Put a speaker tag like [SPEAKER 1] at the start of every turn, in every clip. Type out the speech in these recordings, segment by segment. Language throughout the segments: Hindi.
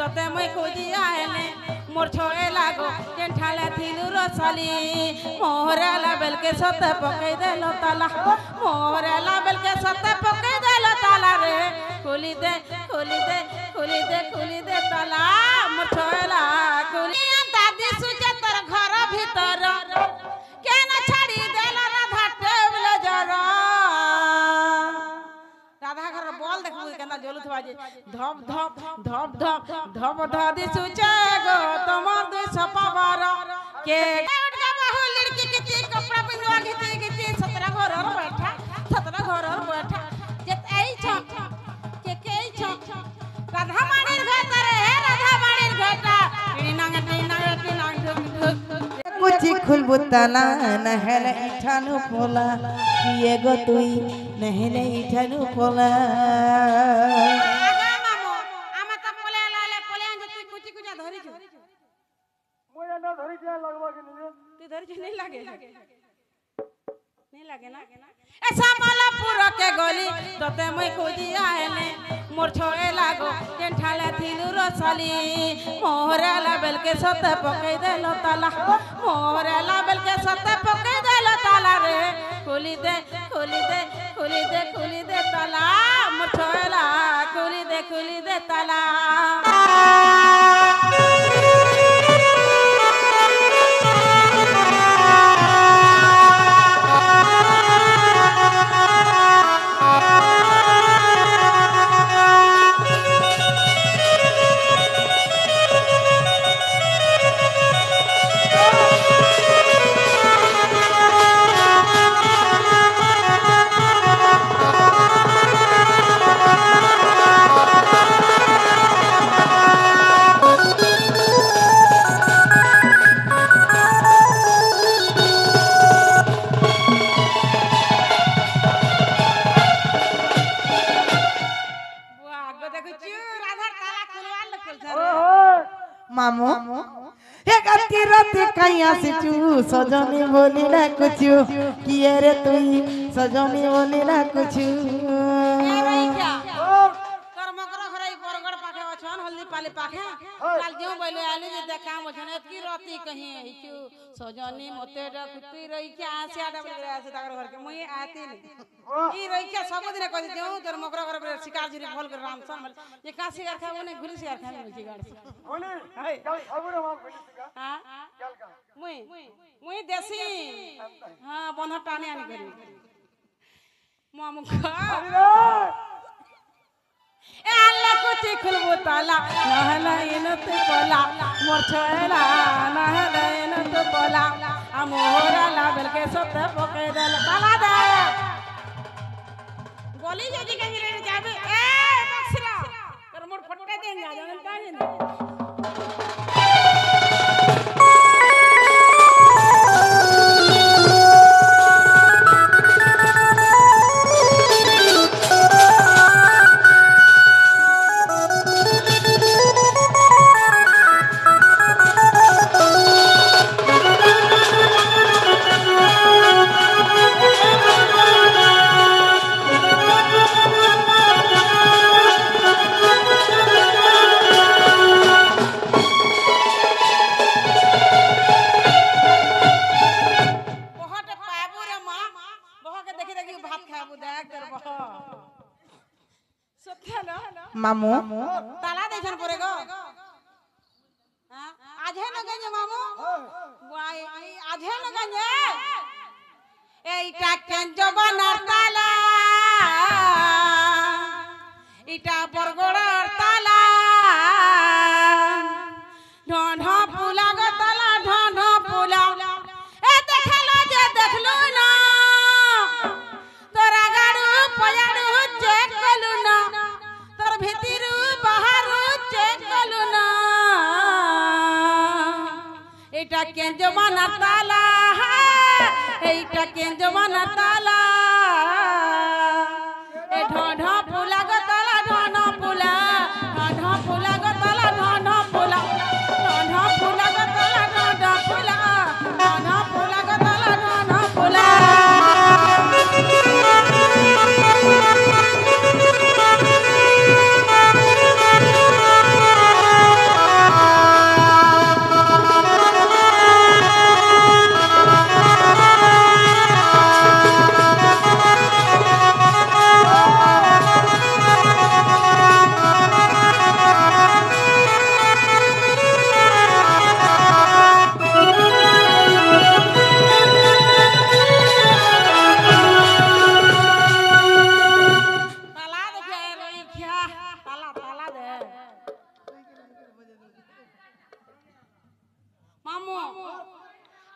[SPEAKER 1] तते मुई खोजी आएले मोर छोए लागो के ठाले थिलु रसली मोहरे लाबेल के सते पकई देलो ताला मोहरे लाबेल के सते पकई देलो ताला रे खुली दे खुली दे खुली दे खुली दे ताला मोर छोए ला खुली दादी सुजे तोर घर भीतर के ना छाड़ी देला राधा टेबल जरा राधा घर बोल देखबू केना जलुत बाजे धप धप धप धप धप धादी सुचे गो तमर दुई सपाबार के उठ के बहु लड़की किती कपड़ा पिनवा घेती घेती 17 घर और बैठा 17 घर और बैठा जे एई छ के छ राधा माणीर घर रे राधा माणीर घटा टीनांग
[SPEAKER 2] कुछ खुलबु ताला नहले इठानु पोला किए गो तुई नहले इठानु पोला
[SPEAKER 1] मामो आमा त पोले लाले पोले जे तुई कुची कुचा धरि छ
[SPEAKER 3] मोया ना धरि के लगवा के नहीं
[SPEAKER 1] तू धरि छ नहीं लागे नहीं लागे ना ए सामलापुर के गली तते मैं खोजी आएले मोर छोए लागो के ठाले थिलु रसली मोहरे लाबेल के सते पकई देलो ताला मोहरे लाबेल के सते पकई देलो ताला रे खुली दे खुली दे खुली दे खुली दे ताला मोर छोए ला खुली दे ताला
[SPEAKER 2] मामू एक अति रात कहिया से तू सजनी बोली ना कुछ किए रे तुई सजनी बोली ना कुछ
[SPEAKER 1] हल्दी पाले पाखे काल जो बोले आलू जे देखा मछन एतकी राती कहीं हिचू सजनी मते डकुती रही के आसे आडा बोले आसे ताकर घर के मई आती नहीं ई रही के सब दिन कह देऊ तोर मकर घर पर शिकार जिरी फल कर राम सन ये का शिकार खाबो नहीं घुली शिकार खाबो नहीं शिकार
[SPEAKER 3] बोली
[SPEAKER 1] हाय
[SPEAKER 3] चल अबरे वहां बोली का
[SPEAKER 1] हां
[SPEAKER 3] चल का
[SPEAKER 1] मुई देसी हां बंधा टाने आनी करी मामू खा ए अल्लाह कुची खुलबु ताला नहला इनत पोला मोर छोएला नहला इनत पोला आ मोहरा लाबेल के सते पकई देल ताला दे गोली जजी के रे जाबे ए बक्सरा कर मोर फटके देंगे जानन काहे न
[SPEAKER 2] मामू
[SPEAKER 1] ताला देछन परे गो आज है न गंजे मामू आज है न गंजे एटा केंजो बनार ताला इटा बरगोड़र ताला ढोढ पुला गो ताला ढोढ पुला ए देखलो जे देखलो ना तोरा गाड़ू पयाड़ू चेक कलू ना तोर भीतिरू बाहरू चेक कलू ना एटा केंजो बनार ताला एटा केंजो बनार ताला ए ढोढ पुला गो ताला ढोढ पुला गो ताला ढोढ पुला गो ताला ढोढ पुला गो ताला ढोढ पुला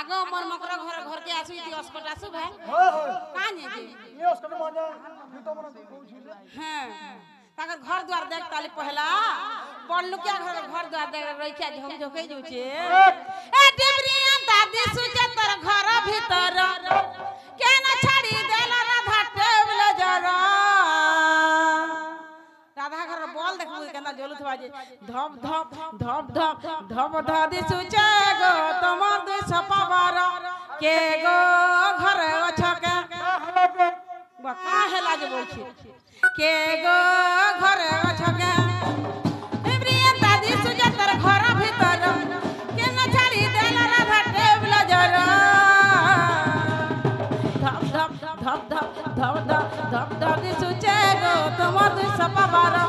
[SPEAKER 1] आगो मोर मकर घर के आसु इति अस्पट आसु भाई
[SPEAKER 3] हो हो
[SPEAKER 1] काने जे
[SPEAKER 3] ये उसको मजा जूतो मन कहू
[SPEAKER 1] हां ताकर घर द्वार देख ताली पहला पड़लु क्या घर द्वार देख रखिया झोक झोकै जुचे ए डिबरिया दादी सुचे तर घर भीतर के न छाड़ी देला राधा टेबल जरा राधा घर बॉल देखबो केना जलुत बाजे धप धप धप धप धप दादी सुचे गो तमर दुई सपावर के गो घर अछके बका हेला जे बोलछि के गो घर अछके डिबरिया दादी सुचे तर घर भीतर के न छाड़ी देला राधा टेबल जरा धप धप धप धप धप धप धप दादी सुचे गो तमर दुई सपावर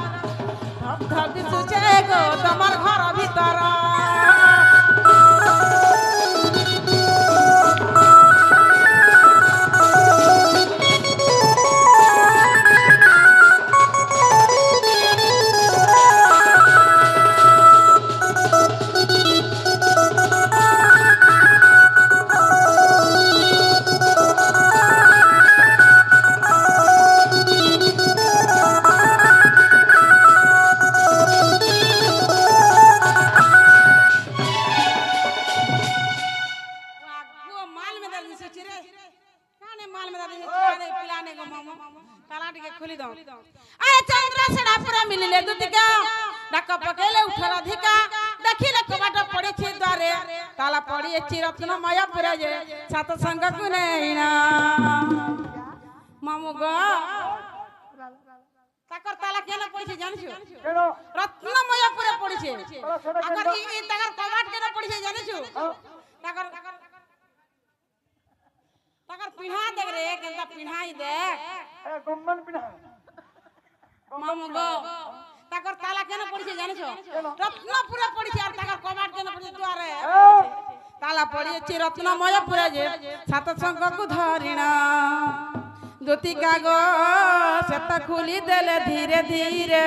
[SPEAKER 1] धप दादी सुचे गो तमर घर भीतर ताला पड़ी रत्न माया पुरा जे सात संग कुनेना मामू गो ताकर ताला केना पड़ी छे जानिछु
[SPEAKER 3] केनो
[SPEAKER 1] रत्न माया पुरा पड़ी छे अगर ई ताकर कबाट केना पड़ी छे जानिछु ताकर ताकर पिढ़ा देख रे केना पिढ़ाई दे
[SPEAKER 3] ए गुम्मन पिना
[SPEAKER 1] मामू गो ताकर ताला केना पड़ी छे जानिछु रत्न पुरा पड़ी छे और ताकर कबाट केना पड़ी छे द्वारे ताला पड़ी अछि रत्नमय पुरा जे सात संग को धरिणा ज्योति कागो सेता खुली देले धीरे धीरे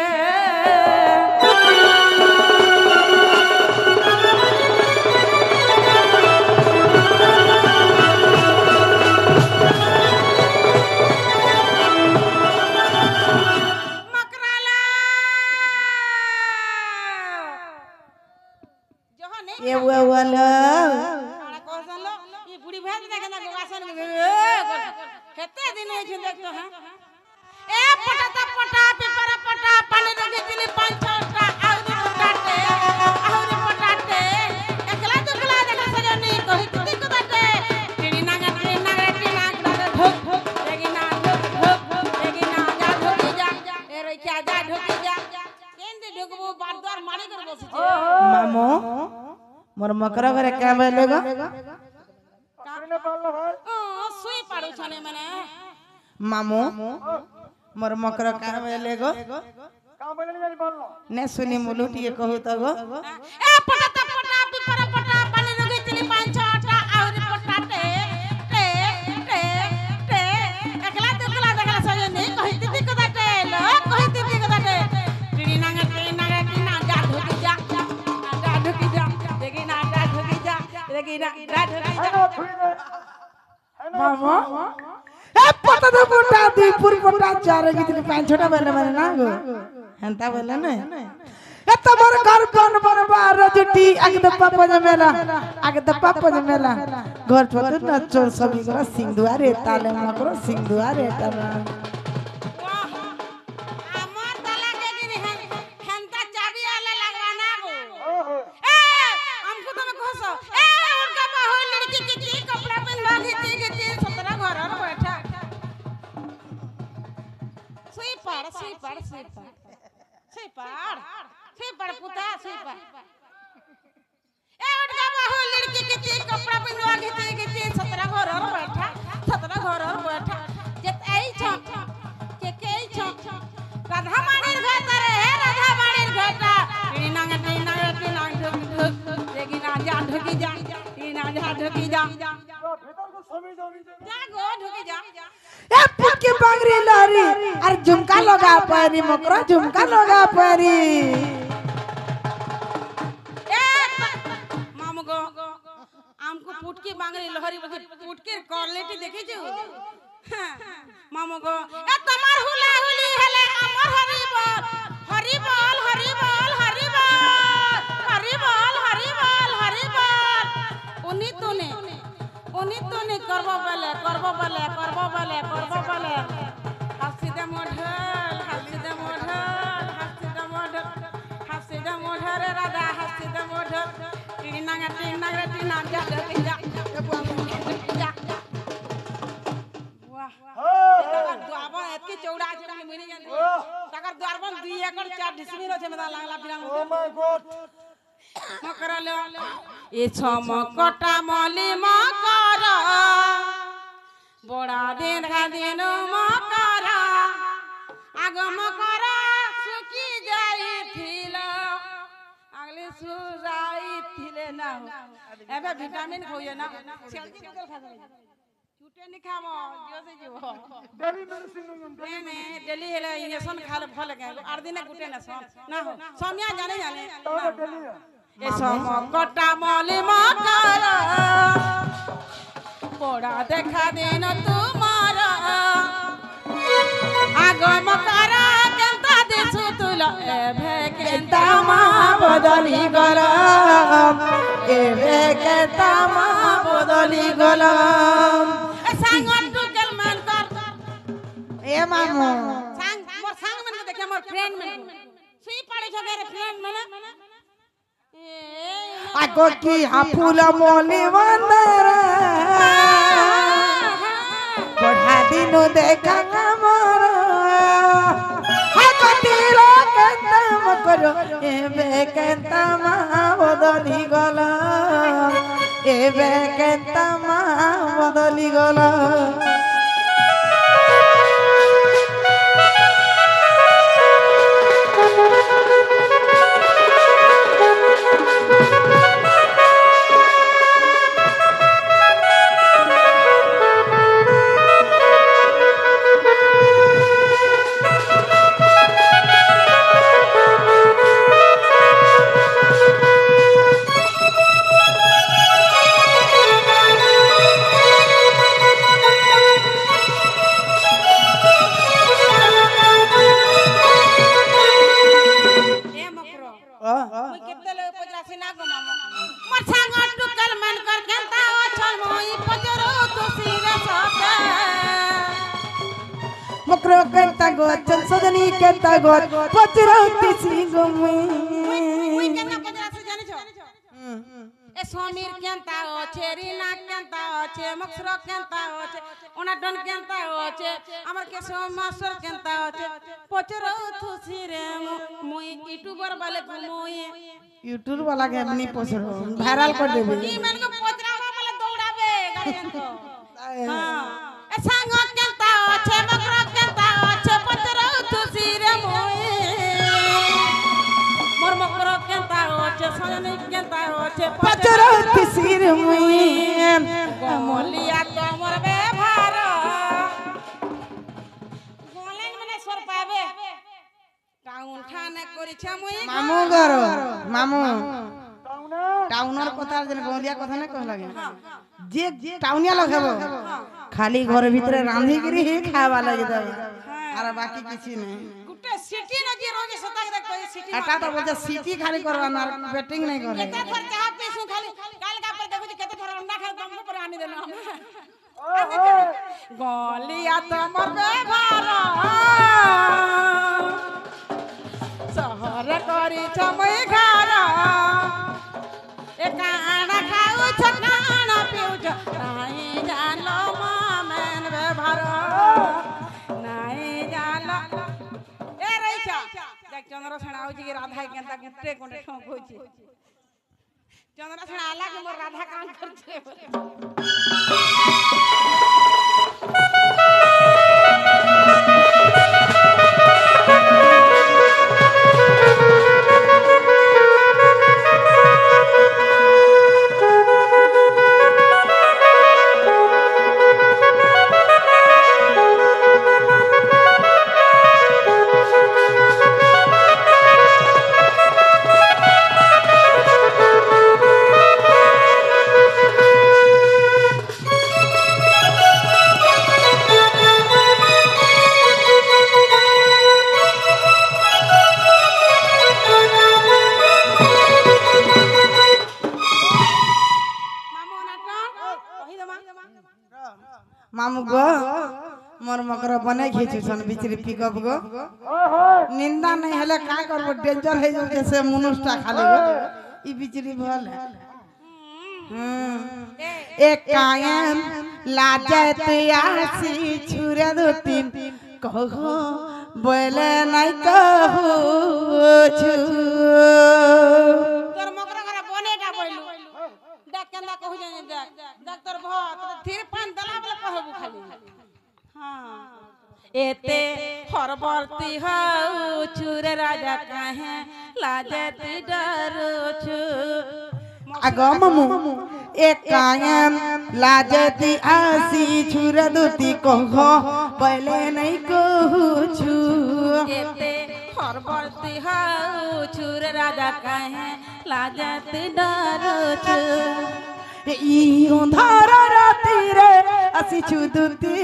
[SPEAKER 2] ये वाला
[SPEAKER 1] ये बुढ़ी भेज दे केना वासन केते दिन होय छै देखतो हां ए पटा पेपर पटा पानी रगे चिली पांच छटा आउरी पटाटे एकला दुकला देखा सजनी कहि तुती कदाटे टिनी नागा ढोक देगिना जा ढोकी जा ए रखिया जा ढोकी जा केंदे ढोकबो बार द्वार मारी कर बसी छे
[SPEAKER 2] मामो मोर मकर घरे क्या बेलेगो
[SPEAKER 3] काने पालो भाई
[SPEAKER 1] सुई पाड़ू छने माने
[SPEAKER 2] मामू मोर मकर क्या बेलेगो
[SPEAKER 3] का बोले जानी बोलनो
[SPEAKER 2] ने सुनी मुलुटी कहू त गो
[SPEAKER 1] ए पटा पिपर पटा पानी रगे चिली पांच छटा आउरी पटाटे टे एकला दुकला देखला सजनी कहि तिती कदाटे लो कहि तिती कदाटे टिनी नागा जा ढोकी जा देखिना जा ढोकी जा
[SPEAKER 3] हेनो थुई दे हेनो
[SPEAKER 2] मामो ए पता दे पुटा दी पूरी पटा चार गितली पांच छटा बेले माने ना गो हंता बेले ने ए तमर घर बन बार जुटी आगे द पापा जमेला घर छोटू न चोर सभी करा सिंह दुआरे ताले मकरो सिंह दुआरे ताले
[SPEAKER 1] আমার তালা কে দিনি হ্যান্তা চাবি আলা লাগবানা গো
[SPEAKER 3] ओहो
[SPEAKER 1] ए हमको तो मैं कहसो ए उनका बहु लड़की की कपड़ा पहनवा घिची 17 घर और बैठा सुई पड़ पुता सुई पड़ ए उनका बहु लड़की की कपड़ा पहनवा घिची 17 घर और बैठा जत आई छ के छ राधा माणीर घर रे राधा माणीर घटा टिनी नांग ढुक देखिना जा ढुकी जा
[SPEAKER 3] भीतर को सभी जानी जे
[SPEAKER 1] जा गो ढुकी जा
[SPEAKER 2] ए पुटकी बांगरी लहरी अरे झुमका लगा पारी मकरा झुमका लगा पारी
[SPEAKER 1] ए मामू गो हमको পুটকি বাঙালি লহরি বলছি পুটকির কোয়ালিটি দেখেছো মামু গো এ তোমার হুলা হুলি হেলে আমার হরি বল হরি বল হরি বল হরি বল হরি বল হরি বল হরি বল উনি তুনি করব বলে হাসিদে মঢল হাসিদে মঢরে রাধা হাসিদে মঢল টিনা যা আবার এতকে চৌড়া আছে আমি মনে জানি টাকার দুয়ার বন 2 একর 4 ডিসমিল আছে মেদা লাগলা পিরাং
[SPEAKER 3] ও মাই গড
[SPEAKER 1] মকরালে এ ছমকটা মলি মকর বড়া দিন গাদিন মকর আগম কর সুকি যাইছিল আগলে সুজাইছিলে না এবে ভিটামিন খাইয়ে না সেলফি বদল খাবে ছুটে নি খাবো জোসে জীব
[SPEAKER 3] ডেলি মেডিসিন
[SPEAKER 1] নে ডেলি হেলে ইনজেকশন খালে ফল গে 8 দিনে গুটে না না हो সমিয়া জানে
[SPEAKER 3] ডেলি
[SPEAKER 1] এ সমকটা মলি মকর পড়া দেখা দিন তোমার আগম কর কেনতা দিছু তুল এভে কেনতা মা বদলি গল এভে কেনতা মা বদলি গল এ সাঙ্গন টুকেল মান কর
[SPEAKER 2] এ মামু
[SPEAKER 1] সাং মোর সাং মানে দেখে মোর ফ্রেন্ড মানে সুই পড়ে ছগে ফ্রেন্ড মানে
[SPEAKER 2] আগো কি হাফুল মলি বন্দর বড়া দিন দেখা কামর আগো তীর কেতম করো এবে কেতম বদলি গল এবে কেতম বদলি গল मकरो केता गो चल सजनी केता गो पचरौती सी गमी
[SPEAKER 1] মুই কেনা পজরাছে জানিছ এ সমীর কেনতা আছে রিনা কেনতা আছে মকসর কেনতা আছে ওনাডন কেনতা আছে আমার কেশ মাস্টার কেনতা আছে পচরৌ থুসি রে মুই ইউটিউবার বলে মুই
[SPEAKER 2] यूट्यूब वाला के अपनी पचरो वायरल कर देबे
[SPEAKER 1] কি মানকে পচরাবে বলে দৌড়াবে গাড়িয়ান তো হ্যাঁ এ সাঙ্গ কেনতা আছে মকর কেনতা আছে পচরৌ থুসি রে মুই মোর মকর কেনতা আছে সজনী কেনতা আছে
[SPEAKER 2] पचरौती सी मुई
[SPEAKER 1] গমলিয়া তোমার ব্যবহার গলেন মানে সর পাবে টাউন ঠানে করিছে মুই
[SPEAKER 2] मामू गरो मामू
[SPEAKER 3] টাউনে
[SPEAKER 2] टाउनर কথা যেন গলিয়া কথা না কহ লাগে যে টাউনিয়া লোক হেবো খালি ঘর ভিতরে রাঁধি গিরি হি খাওয়া লাগে দেবে আর বাকি কিছু নাই
[SPEAKER 1] গুটে সিটি নজি রোজি সতাক দেখ কই সিটি
[SPEAKER 2] এটা তো বলছে সিটি খালি করবা না ব্যাটিং নাই করে
[SPEAKER 1] কেতে থর চাহ পিসু খালি কাল কা पर দেখো কেতে থর अंडा খাই দম पर আনি দেন গলিয়া তোমার ব্যবহার শহরে করিছ মুই ঘর এ কানা খাউছ কানা পিউছ নাই জানো মামেন ব্যবহার নাই জানো এ রইছা দেখ চন্দ্র সেনা হইছি কি রাধা কেনতা গুটে কোনে ঠক হইছি চন্দ্র সেনা আলা কি মোর রাধা কাম করছে
[SPEAKER 2] मामू गो मोर मकर बने घिचु सन बिचरी पिकअप गो निंदा नहीं हले का करबो डेंजर है जो जैसे मनुष्टा खाली गो ई बिचरी भल एक कायम लाजत आसी छुरे दो तीन कहो बोले नहीं कहो छु
[SPEAKER 1] तोर मकरा करा बनेटा बोलू देख केंदा कहू जाने देख तोर भ धीर पान दला बले कहबू खाली हां एते हरबर्ती हऊ छुरे राजा काहे लाजती डरो छु
[SPEAKER 2] आगो मामू एक कायम लाजती आसी छुरे दुती कहो पहले नहीं कहू छु
[SPEAKER 1] एते हरबर्ती हऊ छुरे राजा काहे लाजती डरो छु
[SPEAKER 2] ई अंधार राती रे आसी छुदुती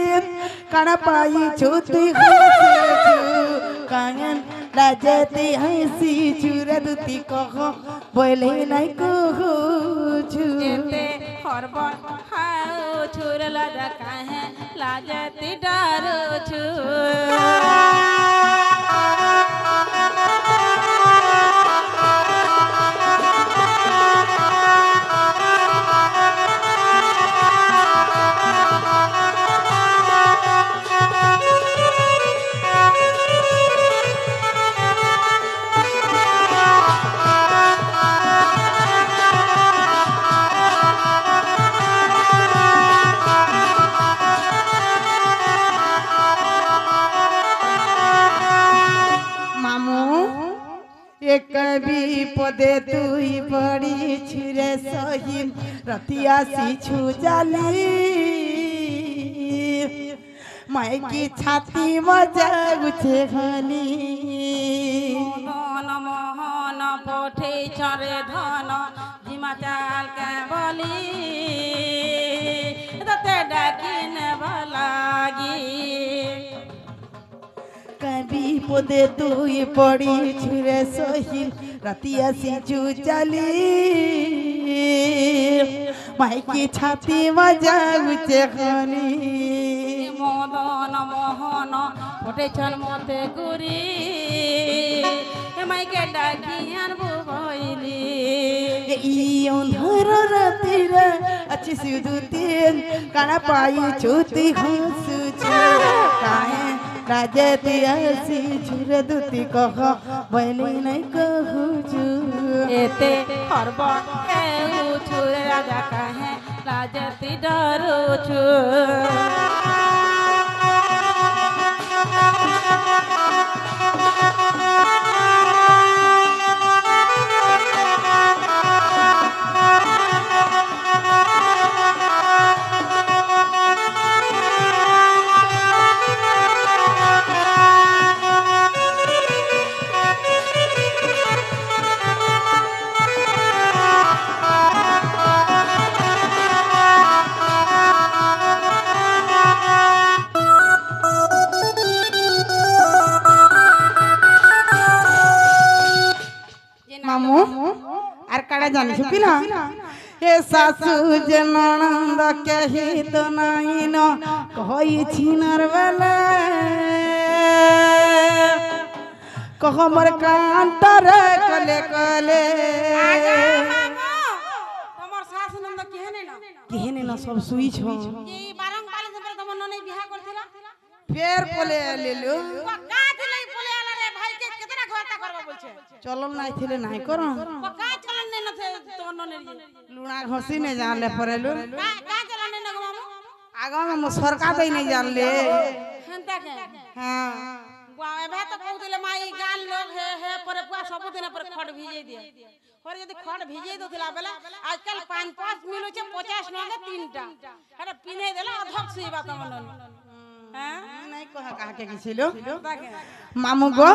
[SPEAKER 2] कण पाई छुती हसी कायम लाजती आसी छुरे दुती कहो पहले नहीं कहू छु
[SPEAKER 1] एते हरबर हऊ छुरे राजा काहे लाजती डरो छु
[SPEAKER 2] कभी पदे तुई बड़ी छिरे सही रतिया छु जाली माई की छाती मजा गुछे घनी
[SPEAKER 1] धन मोहन पठे छरे धन जिमा चाल के बोली तते डाकिन भलागी
[SPEAKER 2] कभी पदे तुई पड़ी छिरे सही रतिया छु जाली माई की छाती मजा गुछे घनी
[SPEAKER 1] मदन मोहन फटे छन मते गुरी माइके डाकी आनबो भइली
[SPEAKER 2] ई अंधार राती रे अच्छी सिदुती काना पाई छुती हंसु काहे राजती आसी छुरे दुती कह बैली नहीं कहू छु
[SPEAKER 1] एते हरब ए छुरे राजा काहे राजती डरो छु
[SPEAKER 2] मामू आर काड़ा जानी छुपी ना ए सासू जे ननंद कही तो नहीं न कहि छिनर वाला कह मोर कांतर कले कले
[SPEAKER 1] तमर सास नंद केहने ना
[SPEAKER 2] केहने न सब सुई छ
[SPEAKER 1] ई बारंग बाले से तमर नने बियाह करथिला
[SPEAKER 2] फेर पोले ले लो
[SPEAKER 1] का दिलै पोले आला रे भाई के केतना घरता करबा बोल छे
[SPEAKER 2] चलल नहीं थिले नहीं करो
[SPEAKER 1] का चलन नै न थे तमर नने
[SPEAKER 2] लुणा घसी ने जान ले परेलो
[SPEAKER 1] का चलन नै न मामू
[SPEAKER 2] आगा में सरकार दई नहीं जान ले
[SPEAKER 1] हंता के
[SPEAKER 2] हां
[SPEAKER 1] एबे तो कहू दिले माई गान लोग हे पर पुआ सब दिन पर खड भिजे दिए और यदि खड भिजे दोथिला बेला आजकल 5 मिलो छे 50 नगे तीनटा अरे पिने देला अधक सीबा तमन हैं
[SPEAKER 2] नहीं कहा कहा के किसिलो मामू गो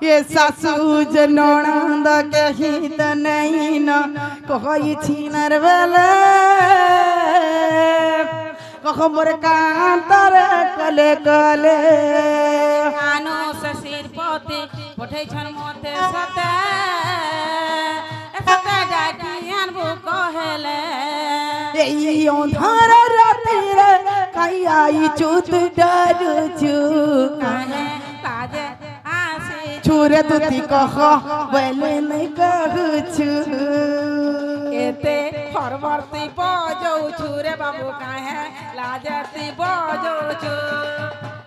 [SPEAKER 2] ये सासू जे ननंद कही त नहीं न कहि छिनर वाला कह मोर कांतर कले कले
[SPEAKER 1] कानो से सिर पोते पठै छन मोते सते सते डाकियान बो कहले
[SPEAKER 2] ए अंधार राती रे आई चूत डरुचु
[SPEAKER 1] काहे लाजे आसी
[SPEAKER 2] छुरे तुती कह बोले नहीं कहूछु
[SPEAKER 1] एते फरवर्ती बजौ छु रे बाबू काहे लाजती बजौ छु